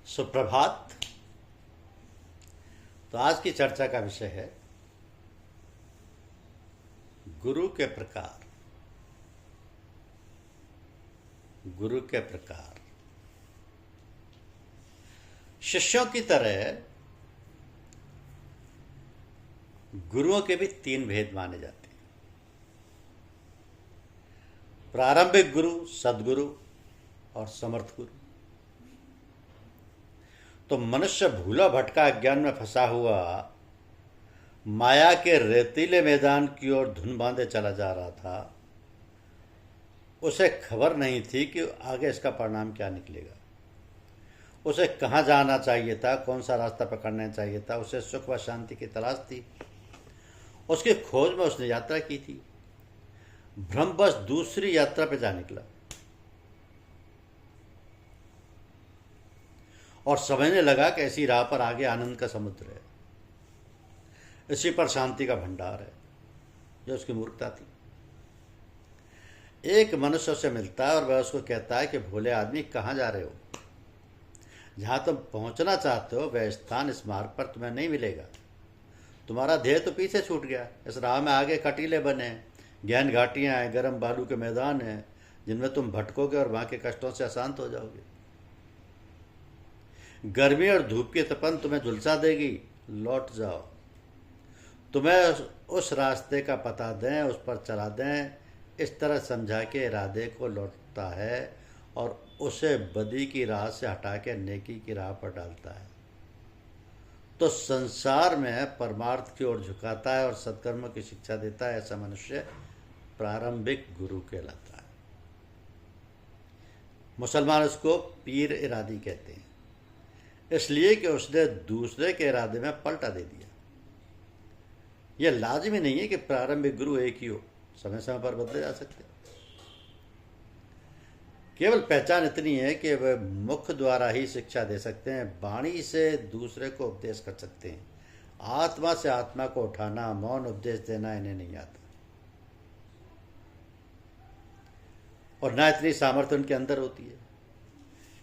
सुप्रभात। तो आज की चर्चा का विषय है गुरु के प्रकार। गुरु के प्रकार शिष्यों की तरह गुरुओं के भी तीन भेद माने जाते हैं। प्रारंभिक गुरु, सद्गुरु और समर्थ गुरु। तो मनुष्य भूला भटका अज्ञान में फंसा हुआ माया के रेतीले मैदान की ओर धुन बांधे चला जा रहा था। उसे खबर नहीं थी कि आगे इसका परिणाम क्या निकलेगा। उसे कहाँ जाना चाहिए था, कौन सा रास्ता पकड़ना चाहिए था। उसे सुख व शांति की तलाश थी। उसकी खोज में उसने यात्रा की थी। भ्रमवश दूसरी यात्रा पर जा निकला और समझने लगा कि ऐसी राह पर आगे आनंद का समुद्र है, इसी पर शांति का भंडार है। जो उसकी मूर्खता थी। एक मनुष्य उसे मिलता है और वह उसको कहता है कि भोले आदमी, कहाँ जा रहे हो? जहाँ तुम पहुँचना चाहते हो वह स्थान इस मार्ग पर तुम्हें नहीं मिलेगा। तुम्हारा ध्येय तो पीछे छूट गया। इस राह में आगे कटीले बने, गहन घाटियाँ हैं, गर्म बालू के मैदान हैं, जिनमें तुम भटकोगे और वहाँ के कष्टों से अशांत हो जाओगे। गर्मी और धूप की तपन तुम्हें झुलसा देगी। लौट जाओ। तुम्हें उस रास्ते का पता दें, उस पर चला दें, इस तरह समझा के इरादे को लौटता है और उसे बदी की राह से हटा के नेकी की राह पर डालता है। तो संसार में परमार्थ की ओर झुकाता है और सत्कर्मों की शिक्षा देता है। ऐसा मनुष्य प्रारंभिक गुरु कहलाता है। मुसलमान उसको पीर इरादी कहते हैं, इसलिए कि उसने दूसरे के इरादे में पलटा दे दिया। यह लाजिमी नहीं है कि प्रारंभिक गुरु एक ही हो, समय समय पर बदले जा सकते हैं। केवल पहचान इतनी है कि वे मुख द्वारा ही शिक्षा दे सकते हैं, वाणी से दूसरे को उपदेश कर सकते हैं। आत्मा से आत्मा को उठाना, मौन उपदेश देना इन्हें नहीं आता, और न इतनी सामर्थ्य उनके अंदर होती है।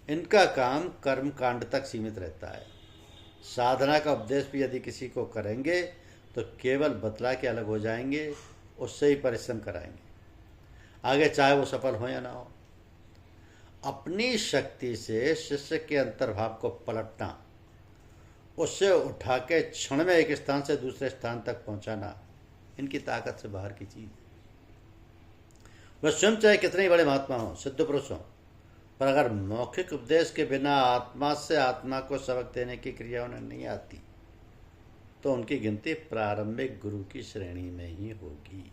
इनका काम कर्म कांड तक सीमित रहता है। साधना का उपदेश भी यदि किसी को करेंगे तो केवल बतला के अलग हो जाएंगे, उससे ही परिश्रम कराएंगे, आगे चाहे वो सफल हो या ना हो। अपनी शक्ति से शिष्य के अंतर्भाव को पलटना, उससे उठा के क्षण में एक स्थान से दूसरे स्थान तक पहुंचाना, इनकी ताकत से बाहर की चीज। वह स्वयं चाहे कितने ही बड़े महात्मा हों, सिद्ध पुरुष हों, पर अगर मौखिक उपदेश के बिना आत्मा से आत्मा को सबक देने की क्रिया उन्हें नहीं आती तो उनकी गिनती प्रारंभिक गुरु की श्रेणी में ही होगी,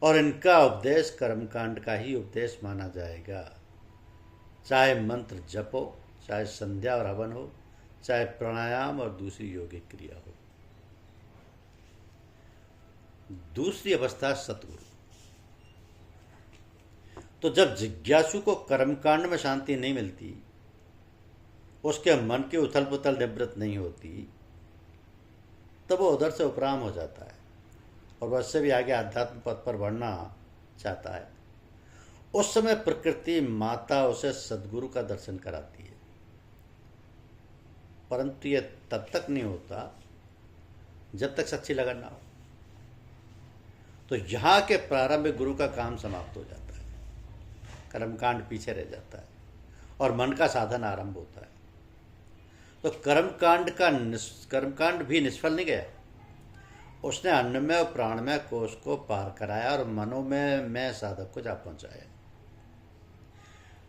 और इनका उपदेश कर्मकांड का ही उपदेश माना जाएगा। चाहे मंत्र जप हो, चाहे संध्या और हवन हो, चाहे प्राणायाम और दूसरी योगिक क्रिया हो। दूसरी अवस्था सतगुरु। तो जब जिज्ञासु को कर्मकांड में शांति नहीं मिलती, उसके मन की उथल पुथल निवृत्त नहीं होती, तब वो उधर से उपराम हो जाता है और वह उससे भी आगे आध्यात्म पथ पर बढ़ना चाहता है। उस समय प्रकृति माता उसे सद्गुरु का दर्शन कराती है, परंतु यह तब तक नहीं होता जब तक सच्ची लगन ना हो। तो यहाँ के प्रारंभिक गुरु का काम समाप्त हो जाता है, कर्मकांड पीछे रह जाता है और मन का साधन आरंभ होता है। तो कर्मकांड भी निष्फल नहीं गया। उसने अन्नमय और प्राणमय कोष को पार कराया और मनोमय में साधक को जा पहुंचाया।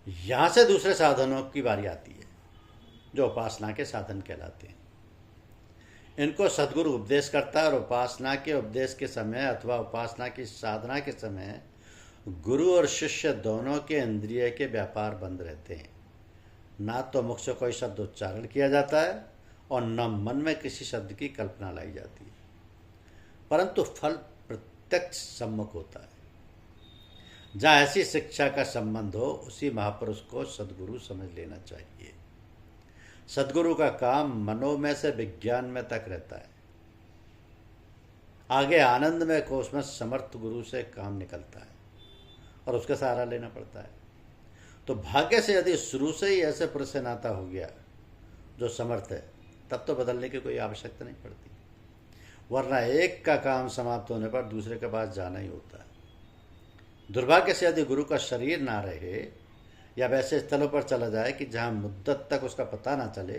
यहां से दूसरे साधनों की बारी आती है, जो उपासना के साधन कहलाते हैं। इनको सद्गुरु उपदेश करता है और उपासना के उपदेश के समय अथवा उपासना की साधना के समय गुरु और शिष्य दोनों के इंद्रिय के व्यापार बंद रहते हैं। ना तो मुख से कोई शब्द उच्चारण किया जाता है और न मन में किसी शब्द की कल्पना लाई जाती है, परंतु फल प्रत्यक्ष सम्मुख होता है। जहाँ ऐसी शिक्षा का संबंध हो, उसी महापुरुष को सद्गुरु समझ लेना चाहिए। सद्गुरु का काम मनोमय से विज्ञान में तक रहता है। आगे आनंदमय कोष में समर्थ गुरु से काम निकलता है और उसका सहारा लेना पड़ता है। तो भाग्य से यदि शुरू से ही ऐसे पुरुष से नाता हो गया जो समर्थ है, तब तो बदलने की कोई आवश्यकता नहीं पड़ती, वरना एक का काम समाप्त होने पर दूसरे के पास जाना ही होता है। दुर्भाग्य से यदि गुरु का शरीर ना रहे या वैसे स्थलों पर चला जाए कि जहाँ मुद्दत तक उसका पता ना चले,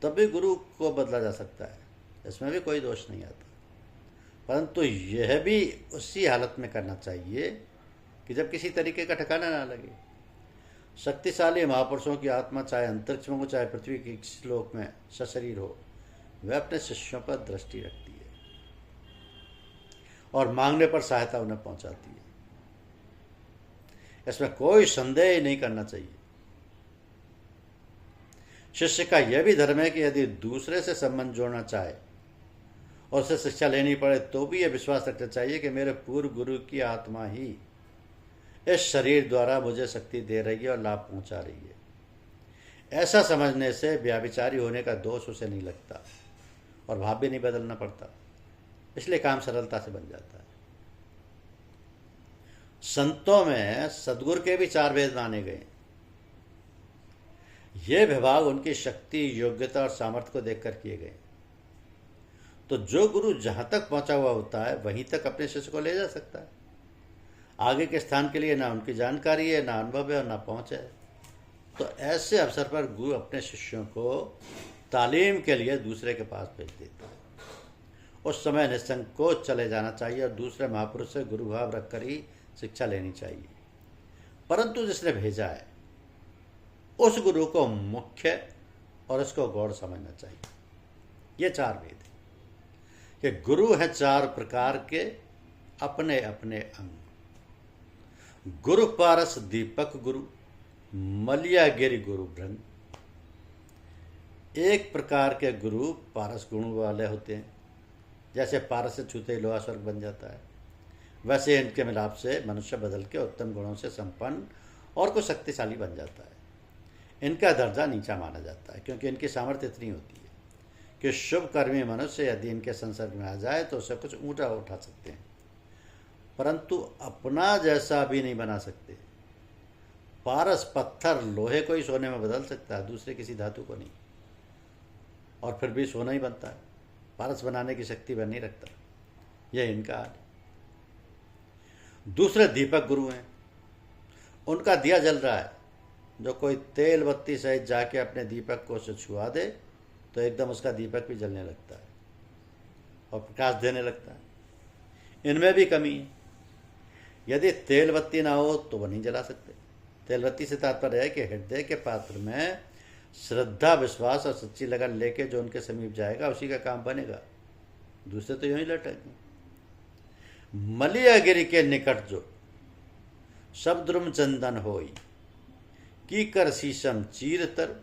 तब भी गुरु को बदला जा सकता है, इसमें भी कोई दोष नहीं आता। परंतु यह भी उसी हालत में करना चाहिए कि जब किसी तरीके का ठिकाना ना लगे। शक्तिशाली महापुरुषों की आत्मा चाहे अंतरिक्ष में हो चाहे पृथ्वी के किसी लोक में सशरीर हो, वह अपने शिष्यों पर दृष्टि रखती है और मांगने पर सहायता उन्हें पहुंचाती है। इसमें कोई संदेह नहीं करना चाहिए। शिष्य का यह भी धर्म है कि यदि दूसरे से संबंध जोड़ना चाहे और उसे शिक्षा लेनी पड़े, तो भी यह विश्वास रखना चाहिए कि मेरे पूर्व गुरु की आत्मा ही इस शरीर द्वारा मुझे शक्ति दे रही है और लाभ पहुंचा रही है। ऐसा समझने से व्याभिचारी होने का दोष उसे नहीं लगता और भाव भी नहीं बदलना पड़ता, इसलिए काम सरलता से बन जाता है। संतों में सद्गुरु के भी 4 भेद माने गए। ये विभाग उनकी शक्ति, योग्यता और सामर्थ्य को देखकर किए गए। तो जो गुरु जहां तक पहुंचा हुआ होता है वहीं तक अपने शिष्य को ले जा सकता है। आगे के स्थान के लिए ना उनकी जानकारी है, ना अनुभव है और ना पहुंच है। तो ऐसे अवसर पर गुरु अपने शिष्यों को तालीम के लिए दूसरे के पास भेज देता है। उस समय निसंकोच चले जाना चाहिए और दूसरे महापुरुष से गुरु भाव रखकर ही शिक्षा लेनी चाहिए। परंतु जिसने भेजा है उस गुरु को मुख्य और उसको गौड़ समझना चाहिए। ये 4 भेद है कि गुरु हैं 4 प्रकार के, अपने अपने अंग। गुरु पारस दीपक गुरु, मलिया गिरि गुरु भृंग। एक प्रकार के गुरु पारस गुण वाले होते हैं, जैसे पारस से छूते ही लोहा स्वर्ग बन जाता है, वैसे इनके मिलाप से मनुष्य बदल के उत्तम गुणों से संपन्न और कुछ शक्तिशाली बन जाता है। इनका दर्जा नीचा माना जाता है क्योंकि इनकी सामर्थ्य इतनी होती है कि शुभ कर्मी मनुष्य यदि इनके संसर्ग में आ जाए तो उसे कुछ ऊँचा उठा सकते हैं, परंतु अपना जैसा भी नहीं बना सकते। पारस पत्थर लोहे को ही सोने में बदल सकता है, दूसरे किसी धातु को नहीं, और फिर भी सोना ही बनता है। पारस बनाने की शक्ति वह नहीं रखता। यह इनका हाल है। दूसरे दीपक गुरु हैं। उनका दिया जल रहा है, जो कोई तेल बत्ती सहित जाके अपने दीपक को उसे छुआ दे तो एकदम उसका दीपक भी जलने लगता है और प्रकाश देने लगता है। इनमें भी कमी है। यदि तेल बत्ती ना हो तो वह नहीं जला सकते। तेल बत्ती से तात्पर्य है कि हृदय के पात्र में श्रद्धा, विश्वास और सच्ची लगन लेके जो उनके समीप जाएगा उसी का काम बनेगा, दूसरे तो यूं ही लटेंगे। मलिया गिरि के निकट जो शब्द्रुम चंदन होई, की कर शीशम चीरतर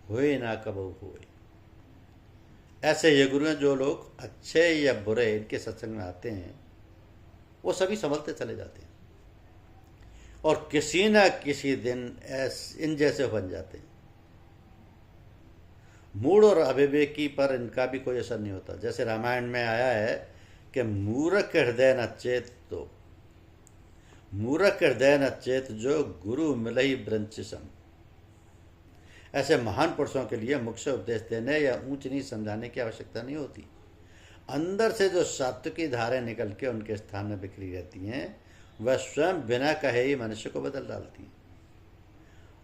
होए ना कबहू होए। ऐसे ये गुरु हैं जो लोग अच्छे या बुरे इनके सत्संग में आते हैं, वो सभी संभलते चले जाते हैं और किसी न किसी दिन इन जैसे बन जाते हैं। मूढ़ और अविवेकी पर इनका भी कोई असर नहीं होता। जैसे रामायण में आया है कि मूर्ख हृदय न चेत, तो मूर्ख हृदय न चेत जो गुरु मिलई ब्रंचिसम। ऐसे महान पुरुषों के लिए मुख से उपदेश देने या ऊंच नीच समझाने की आवश्यकता नहीं होती। अंदर से जो सात्विकी धारें निकल के उनके स्थान में बिखरी रहती हैं, वह स्वयं बिना कहे ही मनुष्य को बदल डालती हैं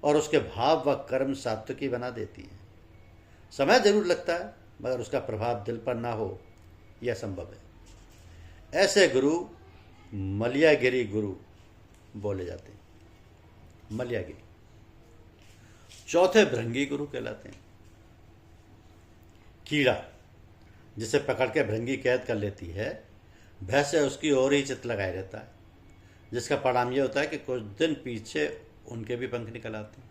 और उसके भाव व कर्म सात्विकी बना देती हैं। समय जरूर लगता है, मगर उसका प्रभाव दिल पर ना हो यह संभव है। ऐसे गुरु मलियागिरी गुरु बोले जाते हैं। मलियागिरी। चौथे भृंगी गुरु कहलाते हैं। कीड़ा जिसे पकड़ के भृंगी कैद कर लेती है, भैंसे उसकी ओर ही चित्त लगाए रहता है, जिसका परिणाम यह होता है कि कुछ दिन पीछे उनके भी पंख निकल आते हैं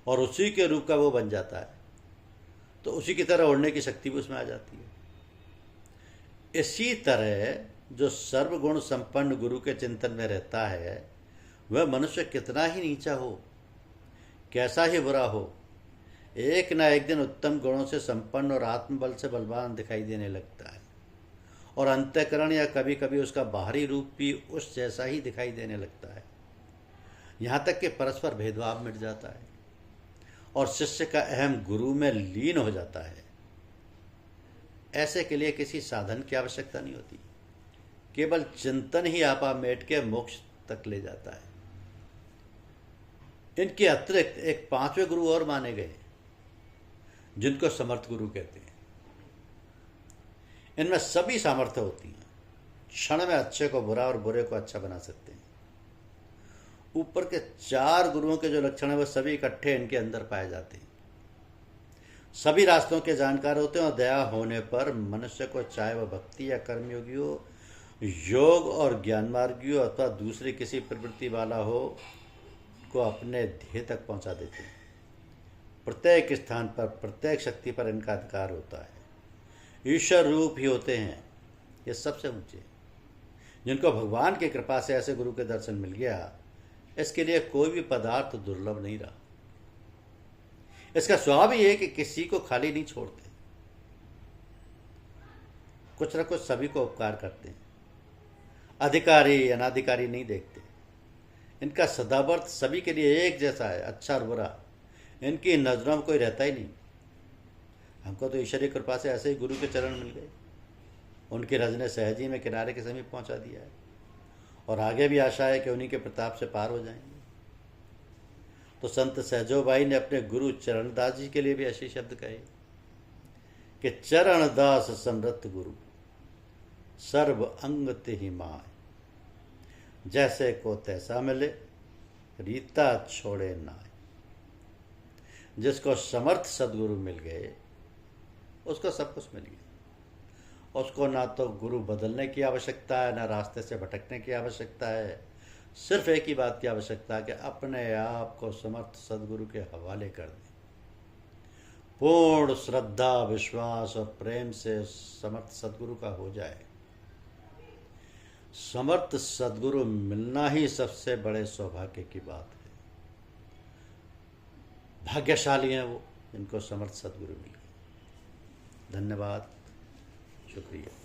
और उसी के रूप का वो बन जाता है, तो उसी की तरह उड़ने की शक्ति भी उसमें आ जाती है। इसी तरह जो सर्वगुण संपन्न गुरु के चिंतन में रहता है, वह मनुष्य कितना ही नीचा हो, कैसा ही बुरा हो, एक ना एक दिन उत्तम गुणों से संपन्न और आत्मबल से बलवान दिखाई देने लगता है और अंतःकरण या कभी कभी उसका बाहरी रूप भी उस जैसा ही दिखाई देने लगता है। यहाँ तक कि परस्पर भेदभाव मिट जाता है और शिष्य का अहम गुरु में लीन हो जाता है। ऐसे के लिए किसी साधन की आवश्यकता नहीं होती, केवल चिंतन ही आपा मेट के मोक्ष तक ले जाता है। इनके अतिरिक्त एक पांचवें गुरु और माने गए, जिनको समर्थ गुरु कहते हैं। इनमें सभी सामर्थ्य होती हैं, क्षण में अच्छे को बुरा और बुरे को अच्छा बना सकते हैं। ऊपर के 4 गुरुओं के जो लक्षण है वो सभी इकट्ठे इनके अंदर पाए जाते हैं। सभी रास्तों के जानकार होते हैं और दया होने पर मनुष्य को, चाहे वह भक्ति या कर्मयोगी हो, योग और ज्ञान मार्गी हो अथवा दूसरी किसी प्रवृत्ति वाला हो, को अपने ध्येय तक पहुंचा देते हैं। प्रत्येक स्थान पर, प्रत्येक शक्ति पर इनका अधिकार होता है। ईश्वर रूप ही होते हैं ये सबसे ऊंचे। जिनको भगवान की कृपा से ऐसे गुरु के दर्शन मिल गया, इसके लिए कोई भी पदार्थ दुर्लभ नहीं रहा। इसका स्वभाव ही है कि किसी को खाली नहीं छोड़ते, कुछ न कुछ सभी को उपकार करते हैं। अधिकारी अनाधिकारी नहीं देखते। इनका सदावर्त सभी के लिए एक जैसा है, अच्छा और बुरा। इनकी नजरों में कोई रहता ही नहीं। हमको तो ईश्वरीय कृपा से ऐसे ही गुरु के चरण मिल गए। उनकी रज ने सहज ही में किनारे के समीप पहुंचा दिया है और आगे भी आशा है कि उन्हीं के प्रताप से पार हो जाएंगे। तो संत सहजोबाई ने अपने गुरु चरणदास जी के लिए भी ऐसे शब्द कहे कि चरणदास समृत गुरु सर्व अंग तिहि माय, जैसे को तैसा मिले रीता छोड़े नाय। जिसको समर्थ सदगुरु मिल गए उसको सब कुछ मिल गया। उसको ना तो गुरु बदलने की आवश्यकता है, ना रास्ते से भटकने की आवश्यकता है। सिर्फ एक ही बात की आवश्यकता है कि अपने आप को समर्थ सदगुरु के हवाले कर दें। पूर्ण श्रद्धा, विश्वास और प्रेम से समर्थ सदगुरु का हो जाए। समर्थ सदगुरु मिलना ही सबसे बड़े सौभाग्य की बात है। भाग्यशाली हैं वो जिनको समर्थ सदगुरु मिले। धन्यवाद, शुक्रिया।